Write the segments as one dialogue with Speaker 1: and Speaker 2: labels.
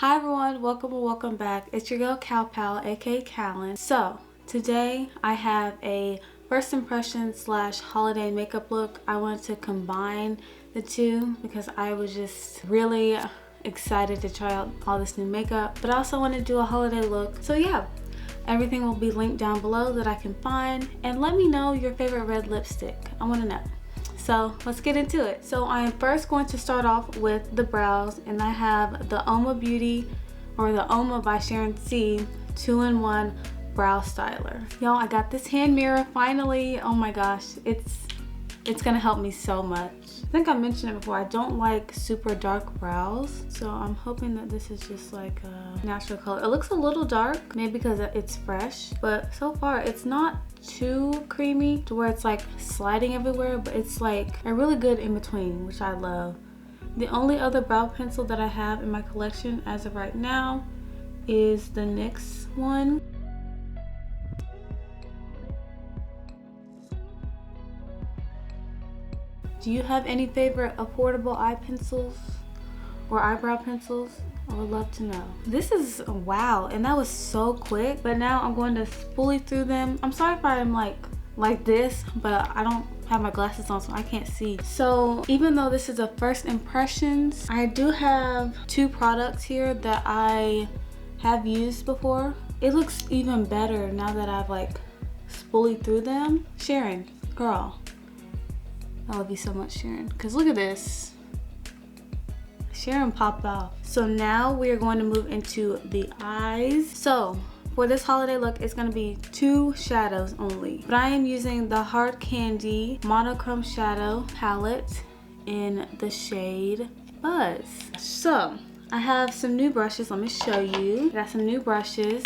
Speaker 1: Hi everyone, welcome or welcome back. It's your girl Cal Pal, aka Callan. So today I have a first impression slash holiday makeup look. I wanted to combine the two because I was just really excited to try out all this new makeup, but I also want to do a holiday look. So yeah, everything will be linked down below that I can find, and let me know your favorite red lipstick. I want to know. So let's get into it. So I am first going to start off with the brows, and I have the Oma Beauty or the Oma by Sharon C 2-in-1 brow styler. Y'all, I got this hand mirror finally. Oh my gosh, it's gonna help me so much. I think I mentioned it before, I don't like super dark brows, so I'm hoping that this is just like a natural color. It looks a little dark, maybe because it's fresh, but so far it's not too creamy to where it's like sliding everywhere, but it's like a really good in between, which I love. The only other brow pencil that I have in my collection as of right now is the NYX one. Do you have any favorite affordable eye pencils or eyebrow pencils? I would love to know. This is, wow, and that was so quick, but now I'm going to spoolie through them. I'm sorry if I'm like this, but I don't have my glasses on, so I can't see. So even though this is a first impressions, I do have two products here that I have used before. It looks even better now that I've like spoolied through them. Sharon, girl, I love you so much, Sharon, because look at this. Sharon popped off. So now we are going to move into the eyes. So for this holiday look, it's going to be two shadows only, but I am using the Hard Candy Monochrome Shadow Palette in the shade Buzz. So I have some new brushes. Let me show you. I got some new brushes.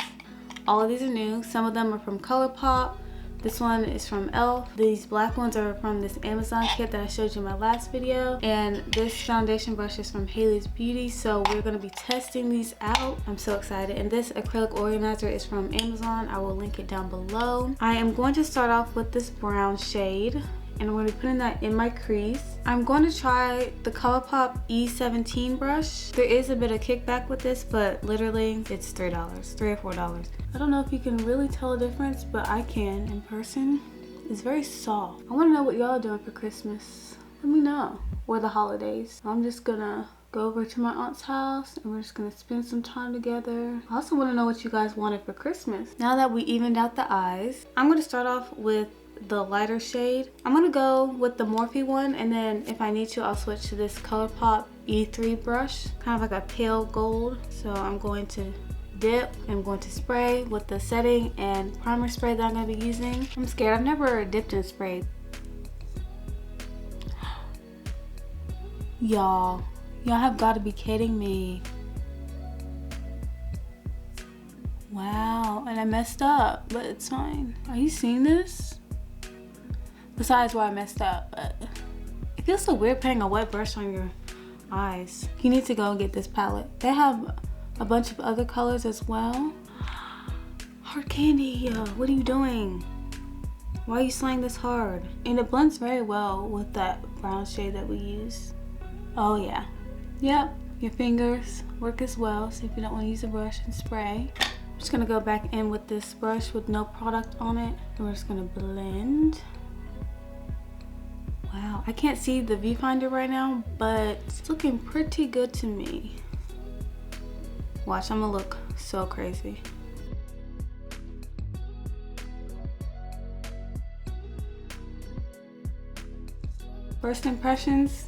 Speaker 1: All of these are new. Some of them are from ColourPop. This one is from e.l.f. These black ones are from this Amazon kit that I showed you in my last video. And this foundation brush is from Haley's Beauty. So we're going to be testing these out. I'm so excited. And this acrylic organizer is from Amazon. I will link it down below. I am going to start off with this brown shade, and I'm going to be putting that in my crease. I'm going to try the ColourPop E17 brush. There is a bit of kickback with this, but literally it's $3 or $4. I don't know if you can really tell a difference, but I can in person. It's very soft. I want to know what y'all are doing for Christmas. Let me know. Or the holidays. I'm just gonna go over to my aunt's house and we're just gonna spend some time together. I also want to know what you guys wanted for Christmas. Now that we evened out the eyes, I'm gonna start off with the lighter shade. I'm gonna go with the Morphe one, and then if I need to, I'll switch to this ColourPop E3 brush, kind of like a pale gold. So I'm going to dip. I'm going to spray with the setting and primer spray that I'm going to be using. I'm scared. I've never dipped in spray. Y'all have got to be kidding me. Wow, and I messed up, but it's fine. Are you seeing this? Besides where I messed up, but it feels so weird putting a wet brush on your eyes. You need to go and get this palette. They have a bunch of other colors as well. Hard Candy, what are you doing? Why are you slaying this hard? And it blends very well with that brown shade that we use. Oh yeah. Yep, your fingers work as well, so if you don't want to use a brush and spray. I'm just gonna go back in with this brush with no product on it, and we're just gonna blend. Wow, I can't see the viewfinder right now, but it's looking pretty good to me. Watch, I'm gonna look so crazy. First impressions,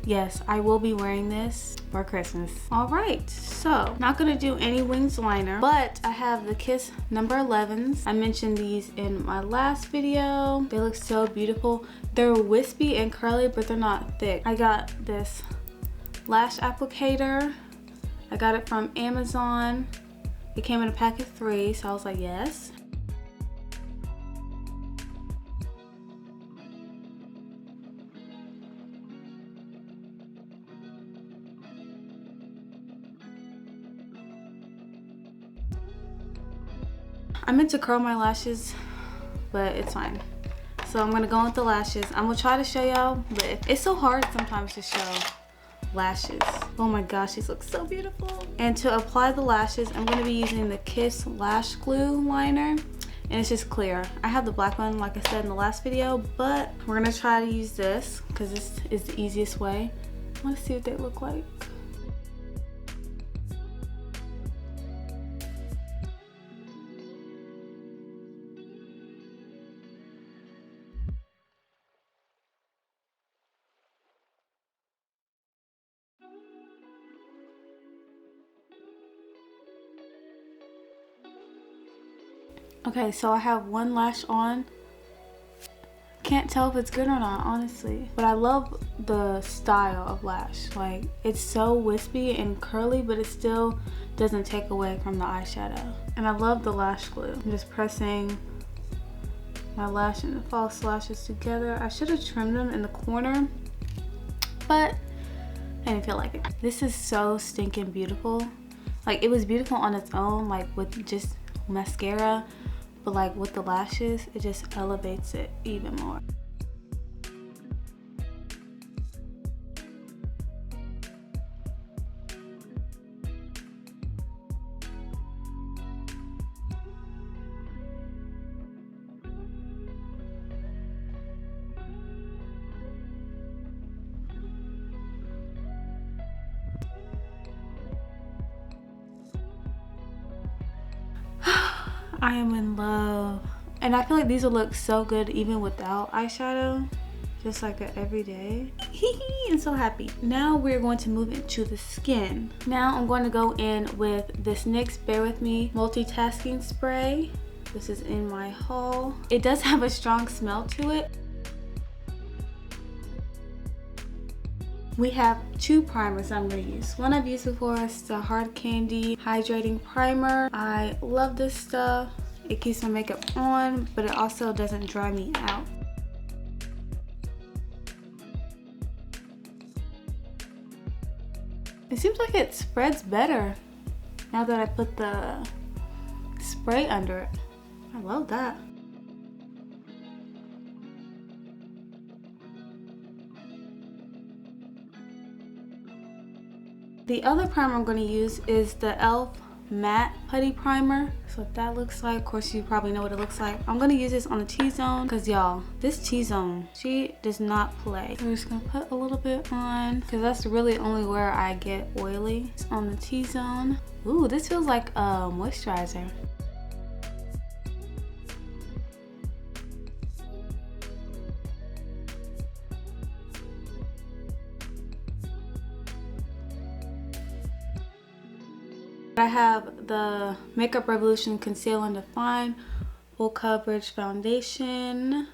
Speaker 1: yes, I will be wearing this for Christmas. All right, so not gonna do any wings liner, but I have the Kiss number 11s. I mentioned these in my last video. They look so beautiful. They're wispy and curly, but they're not thick. I got this lash applicator. I got it from Amazon. It came in a pack of 3, so I was like, yes. I meant to curl my lashes, but it's fine. So I'm gonna go with the lashes. I'm gonna try to show y'all, but it's so hard sometimes to show lashes. Oh my gosh, these look so beautiful. And to apply the lashes, I'm gonna be using the Kiss Lash Glue liner. And it's just clear. I have the black one like I said in the last video, but we're gonna try to use this because this is the easiest way. I wanna see what they look like. Okay, so I have one lash on. Can't tell if it's good or not, honestly. But I love the style of lash. Like, it's so wispy and curly, but it still doesn't take away from the eyeshadow. And I love the lash glue. I'm just pressing my lash and the false lashes together. I should have trimmed them in the corner, but I didn't feel like it. This is so stinking beautiful. Like, it was beautiful on its own, like with just mascara. But like with the lashes, it just elevates it even more. I am in love. And I feel like these will look so good even without eyeshadow. Just like an everyday. I'm so happy. Now we're going to move into the skin. Now I'm going to go in with this NYX Bear With Me multitasking spray. This is in my haul. It does have a strong smell to it. We have two primers I'm going to use. One I've used before is the Hard Candy Hydrating Primer. I love this stuff. It keeps my makeup on, but it also doesn't dry me out. It seems like it spreads better now that I put the spray under it. I love that. The other primer I'm going to use is the e.l.f. Matte Putty Primer. That's what that looks like. Of course, you probably know what it looks like. I'm going to use this on the T-zone because, y'all, this T-zone, she does not play. I'm just going to put a little bit on because that's really only where I get oily. It's on the T-zone. Ooh, this feels like a moisturizer. I have the Makeup Revolution Conceal and Define Full Coverage Foundation.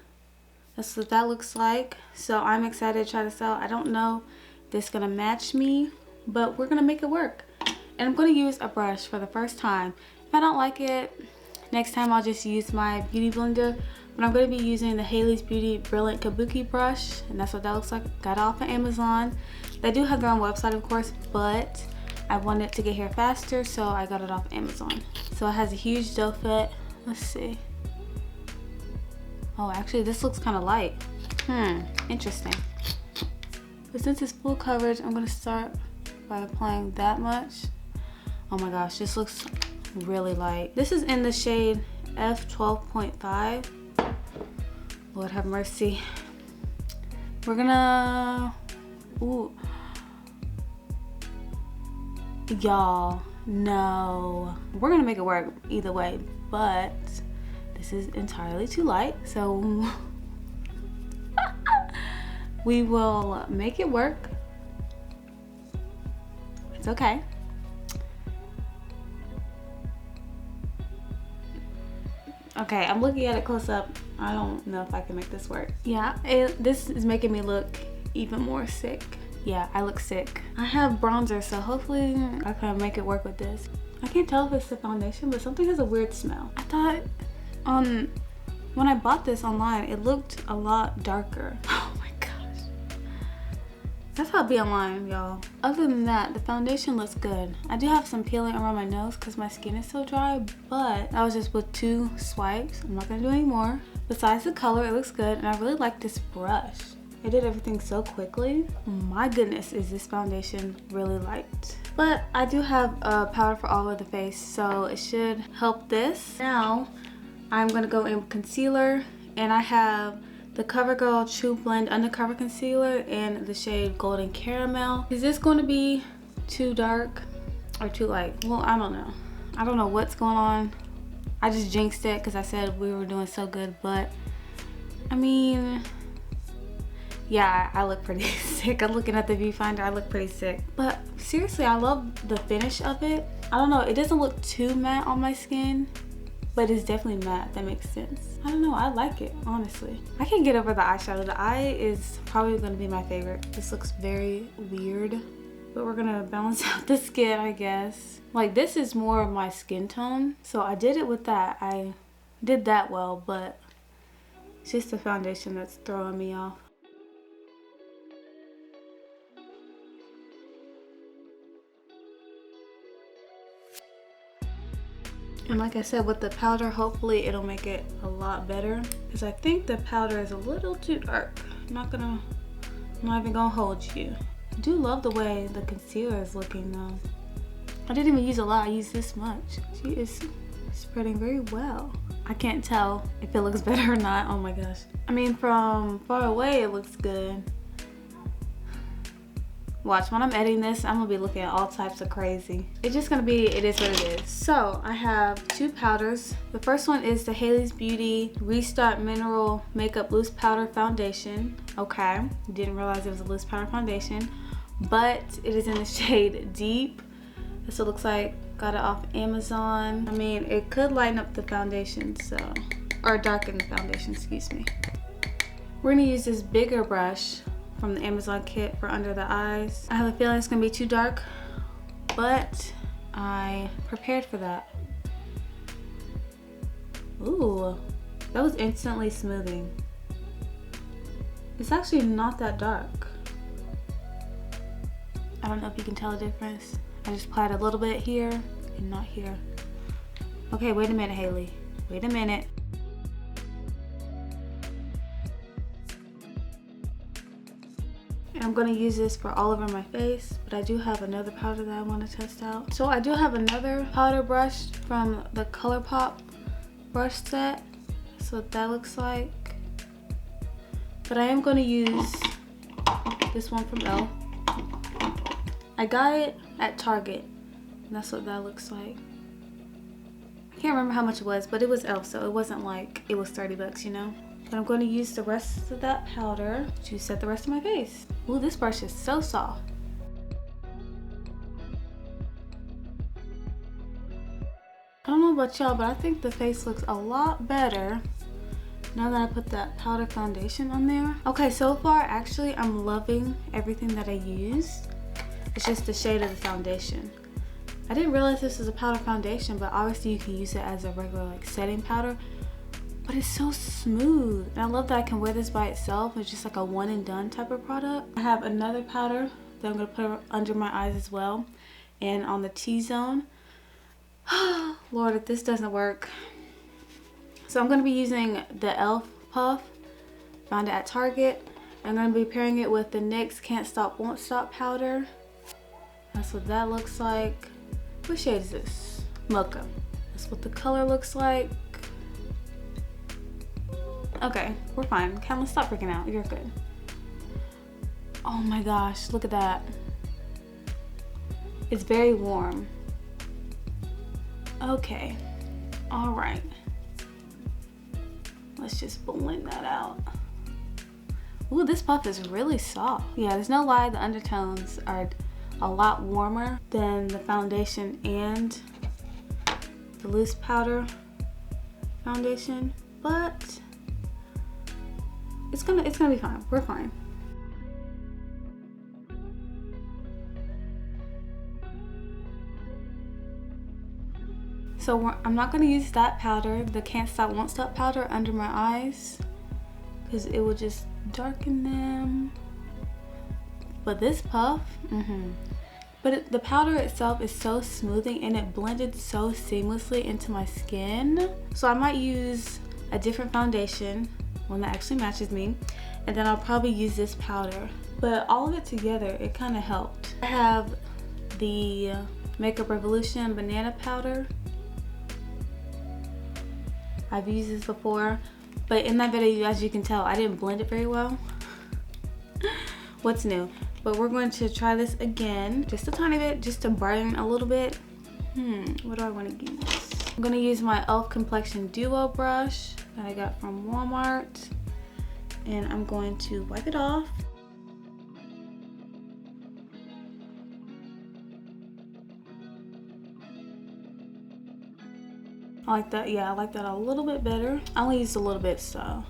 Speaker 1: That's what that looks like. So I'm excited to try this out. I don't know if this is going to match me, but we're going to make it work. And I'm going to use a brush for the first time. If I don't like it, next time I'll just use my Beauty Blender. But I'm going to be using the Haley's Beauty Brilliant Kabuki brush. And that's what that looks like. Got it off of Amazon. They do have their own website, of course, but I wanted to get here faster, so I got it off Amazon. So it has a huge doe foot. Let's see. Oh, actually, this looks kind of light. Interesting. But since it's full coverage, I'm going to start by applying that much. Oh my gosh, this looks really light. This is in the shade F12.5. Lord have mercy. We're gonna... Ooh. Y'all, no, we're gonna make it work either way, but this is entirely too light, so we will make it work. It's okay. Okay, I'm looking at it close up. I don't know if I can make this work. Yeah, this is making me look even more sick. Yeah, I look sick. I have bronzer, so hopefully I can make it work with this. I can't tell if it's the foundation, but something has a weird smell. I thought when I bought this online, it looked a lot darker. Oh my gosh. That's how it be online, y'all. Other than that, the foundation looks good. I do have some peeling around my nose because my skin is so dry, but that was just with 2 swipes. I'm not gonna do any more. Besides the color, it looks good, and I really like this brush. It did everything so quickly. My goodness, is this foundation really light. But I do have a powder for all of the face, so it should help this. Now, I'm gonna go in with concealer, and I have the CoverGirl True Blend Undercover Concealer in the shade Golden Caramel. Is this going to be too dark or too light? Well, I don't know. I don't know what's going on. I just jinxed it because I said we were doing so good, but I mean, yeah, I look pretty sick. I'm looking at the viewfinder, I look pretty sick. But seriously, I love the finish of it. I don't know, it doesn't look too matte on my skin, but it's definitely matte, if that makes sense. I don't know, I like it, honestly. I can't get over the eyeshadow. The eye is probably gonna be my favorite. This looks very weird, but we're gonna balance out the skin, I guess. Like, this is more of my skin tone, so I did it with that. I did that well, but it's just the foundation that's throwing me off. And like I said, with the powder, hopefully it'll make it a lot better, because I think the powder is a little too dark. I'm not even gonna hold you. I do love the way the concealer is looking though. I didn't even use a lot, I used this much. She is spreading very well. I can't tell if it looks better or not, oh my gosh. I mean, from far away it looks good. Watch, when I'm editing this, I'm gonna be looking at all types of crazy. It's just gonna be, it is what it is. So, I have two powders. The first one is the Hailey's Beauty Restart Mineral Makeup Loose Powder Foundation. Okay, didn't realize it was a loose powder foundation, but it is in the shade Deep. That's what it looks like. Got it off Amazon. I mean, it could lighten up the foundation, so, or darken the foundation, excuse me. We're gonna use this bigger brush from the Amazon kit for under the eyes. I have a feeling it's gonna be too dark, but I prepared for that. Ooh, that was instantly smoothing. It's actually not that dark. I don't know if you can tell the difference. I just applied a little bit here and not here. Okay, wait a minute, Hailey. Wait a minute. And I'm gonna use this for all over my face, but I do have another powder that I want to test out. So I do have another powder brush from the ColourPop brush set. That's what that looks like. But I am gonna use this one from Elle. I got it at Target, and that's what that looks like. I can't remember how much it was, but it was Elle, so it wasn't like it was 30 bucks, you know? But I'm going to use the rest of that powder to set the rest of my face. Ooh, this brush is so soft. I don't know about y'all, but I think the face looks a lot better now that I put that powder foundation on there. Okay, so far, actually, I'm loving everything that I used. It's just the shade of the foundation. I didn't realize this was a powder foundation, but obviously you can use it as a regular like setting powder. But it's so smooth. And I love that I can wear this by itself. It's just like a one and done type of product. I have another powder that I'm gonna put under my eyes as well, and on the T-zone. Lord, if this doesn't work. So I'm gonna be using the e.l.f. Puff. Found it at Target. I'm gonna be pairing it with the NYX Can't Stop Won't Stop powder. That's what that looks like. What shade is this? Mocha. That's what the color looks like. Okay, we're fine. Cameron, stop freaking out. You're good. Oh my gosh, look at that. It's very warm. Okay, all right. Let's just blend that out. Ooh, this puff is really soft. Yeah, there's no lie, the undertones are a lot warmer than the foundation and the loose powder foundation, but it's gonna be fine. We're fine. So I'm not gonna use that powder, the Can't Stop Won't Stop powder, under my eyes because it will just darken them. But this puff, but the powder itself is so smoothing and it blended so seamlessly into my skin. So I might use a different foundation one that actually matches me. And then I'll probably use this powder. But all of it together, it kind of helped. I have the Makeup Revolution banana powder. I've used this before, but in that video, as you can tell, I didn't blend it very well. What's new? But we're going to try this again, just a tiny bit, just to brighten a little bit. What do I want to use? I'm going to use my e.l.f. Complexion Duo brush that I got from Walmart, and I'm going to wipe it off. I like that. Yeah, I like that a little bit better. I only used a little bit, so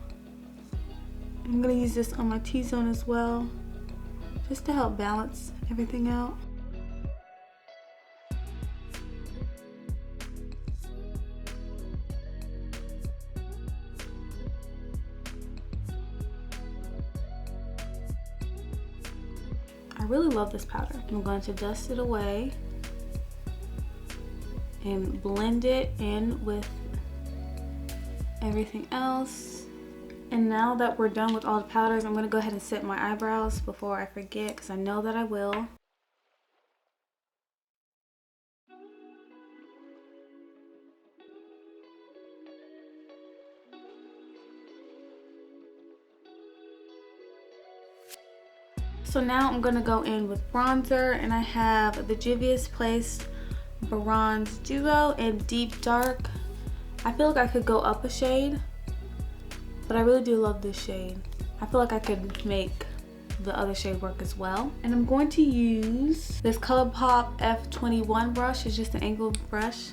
Speaker 1: I'm gonna use this on my T-zone as well, just to help balance everything out. I really love this powder. I'm going to dust it away and blend it in with everything else. And now that we're done with all the powders, I'm gonna go ahead and set my eyebrows before I forget, because I know that I will. So now I'm gonna go in with bronzer, and I have the Juvia's Place Bronze Duo in Deep Dark. I feel like I could go up a shade, but I really do love this shade. I feel like I could make the other shade work as well. And I'm going to use this ColourPop F21 brush. It's just an angled brush.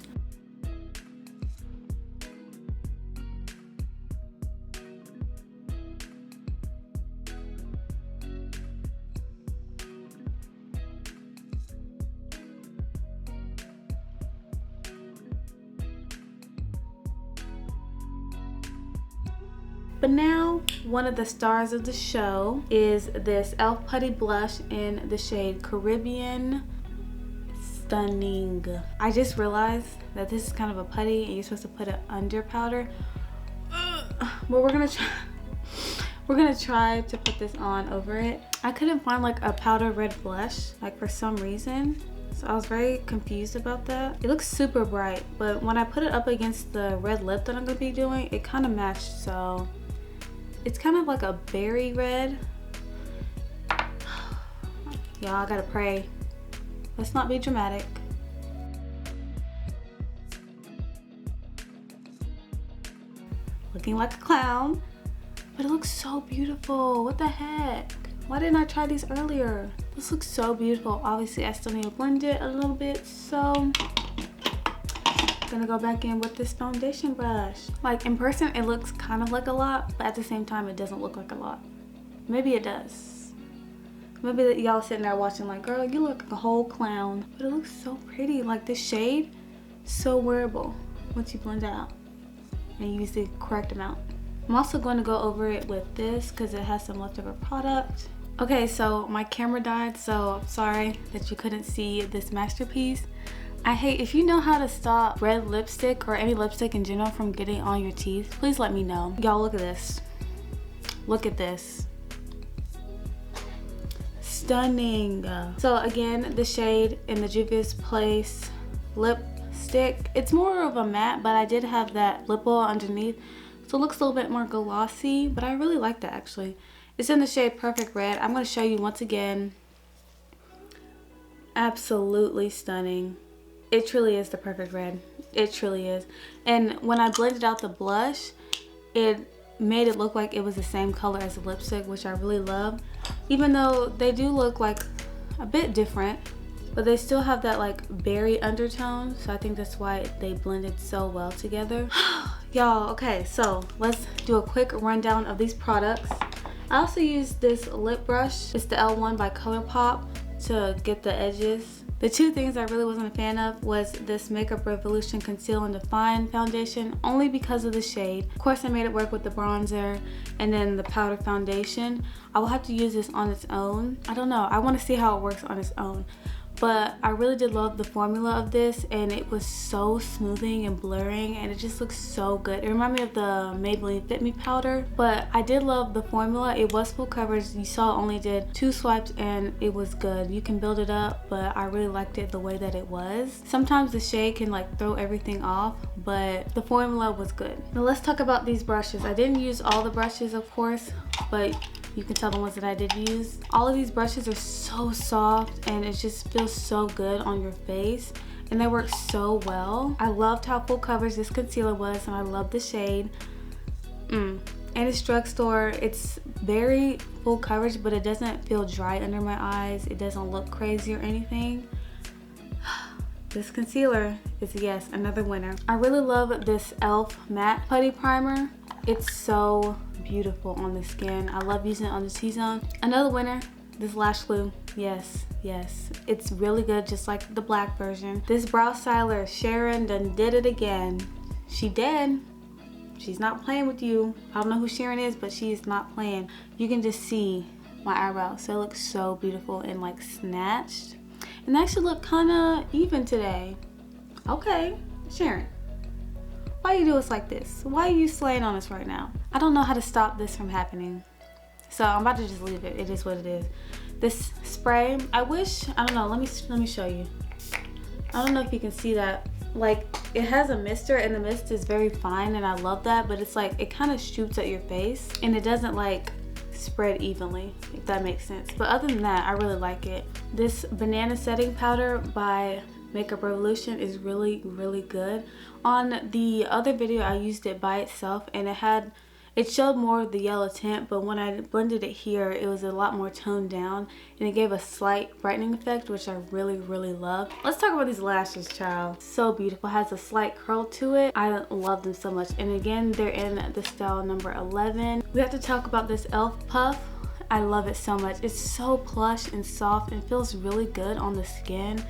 Speaker 1: But now, one of the stars of the show is this e.l.f. Putty Blush in the shade Caribbean. Stunning. I just realized that this is kind of a putty and you're supposed to put it under powder. But we're gonna try to put this on over it. I couldn't find like a powder red blush, like for some reason. So I was very confused about that. It looks super bright, but when I put it up against the red lip that I'm gonna be doing, it kind of matched, so. It's kind of like a berry red. Y'all, I gotta pray. Let's not be dramatic. Looking like a clown, but it looks so beautiful. What the heck? Why didn't I try these earlier? This looks so beautiful. Obviously, I still need to blend it a little bit, so gonna go back in with this foundation brush. Like in person it looks kind of like a lot, but at the same time it doesn't look like a lot. Maybe it does. Maybe y'all sitting there watching like, girl, you look like a whole clown. But it looks so pretty. Like this shade, so wearable once you blend it out and use the correct amount. I'm also going to go over it with this because it has some leftover product. Okay, so my camera died, so I'm sorry that you couldn't see this masterpiece. I hate, if you know how to stop red lipstick or any lipstick in general from getting on your teeth, please let me know. Y'all, look at this. Look at this. Stunning. So again, the shade in the Juvia's Place lipstick, it's more of a matte, but I did have that lip oil underneath, so it looks a little bit more glossy, but I really like that actually. It's in the shade Perfect Red. I'm going to show you once again. Absolutely stunning. It truly is the perfect red. It truly is. And when I blended out the blush, it made it look like it was the same color as the lipstick, which I really love. Even though they do look like a bit different, but they still have that like berry undertone. So I think that's why they blended so well together. Y'all, okay, so let's do a quick rundown of these products. I also used this lip brush. It's the L1 by ColourPop to get the edges. The two things I really wasn't a fan of was this Makeup Revolution Conceal and Define foundation, only because of the shade. Of course, I made it work with the bronzer and then the powder foundation. I will have to use this on its own. I don't know. I want to see how it works on its own. but I really did love the formula of this, and it was so smoothing and blurring, and it just looks so good. It reminded me of the Maybelline Fit Me powder, but I did love the formula. It was full coverage. You saw it only did 2 swipes and it was good. You can build it up, but I really liked it the way that it was. Sometimes the shade can like throw everything off, but the formula was good. Now let's talk about these brushes. I didn't use all the brushes, of course, but you can tell the ones that I did use. All of these brushes are so soft, and it just feels so good on your face, and they work so well. I loved how full coverage this concealer was, and I love the shade. And it's drugstore. It's very full coverage, but it doesn't feel dry under my eyes. It doesn't look crazy or anything. This concealer is, yes, another winner. I really love this e.l.f. matte putty primer. It's so beautiful on the skin. I love using it on the T-zone. Another winner, this lash glue. Yes, it's really good, just like the black version. This brow styler, Sharon, done did it again. She did. She's not playing with you. I don't know who Sharon is, but she is not playing. You can just see my eyebrows, so it looks so beautiful and like snatched. And they actually look kind of even today. Okay, Sharon, why you do us like this? Why are you slaying on us right now? I don't know how to stop this from happening, so I'm about to just leave it. It is what it is. This spray, I don't know, let me show you. I don't know if you can see that. Like, it has a mister, and the mist is very fine, and I love that, but it's like, it kind of shoots at your face, and it doesn't like spread evenly, if that makes sense. But other than that, I really like it. This banana setting powder by Makeup Revolution is really, really good. On the other video, I used it by itself, and it showed more of the yellow tint, but when I blended it here, it was a lot more toned down, and it gave a slight brightening effect, which I really, really love. Let's talk about these lashes, child. So beautiful. It has a slight curl to it. I love them so much. And again, they're in the style number 11. We have to talk about this e.l.f. puff. I love it so much. It's so plush and soft and feels really good on the skin.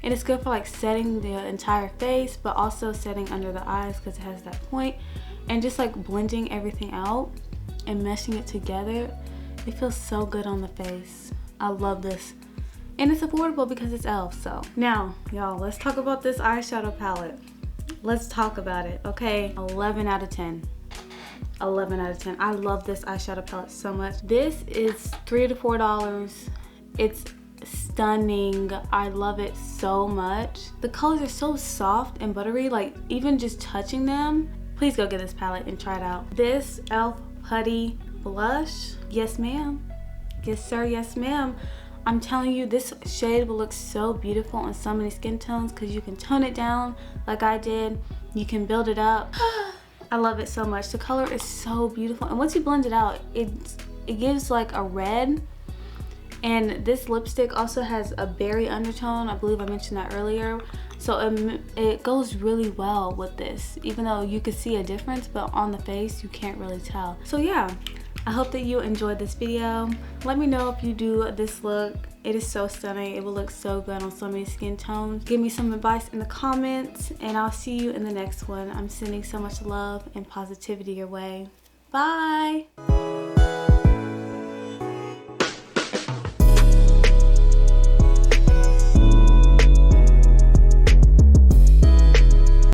Speaker 1: And it's good for like setting the entire face, but also setting under the eyes because it has that point. And just like blending everything out and meshing it together, it feels so good on the face. I love this. And it's affordable because it's e.l.f. So now, y'all, let's talk about this eyeshadow palette. Let's talk about it, okay? 11 out of 10. 11 out of 10. I love this eyeshadow palette so much. This is $3 to $4. It's stunning. I love it so much. The colors are so soft and buttery, like even just touching them. Please go get this palette and try it out. This e.l.f. Putty Blush. Yes, ma'am. Yes, sir. Yes, ma'am. I'm telling you, this shade will look so beautiful on so many skin tones because you can tone it down like I did. You can build it up. I love it so much. The color is so beautiful. And once you blend it out, it gives like a red. And this lipstick also has a berry undertone. I believe I mentioned that earlier. So it goes really well with this, even though you could see a difference, but on the face, you can't really tell. So yeah, I hope that you enjoyed this video. Let me know if you do this look. It is so stunning. It will look so good on so many skin tones. Give me some advice in the comments, and I'll see you in the next one. I'm sending so much love and positivity your way. Bye.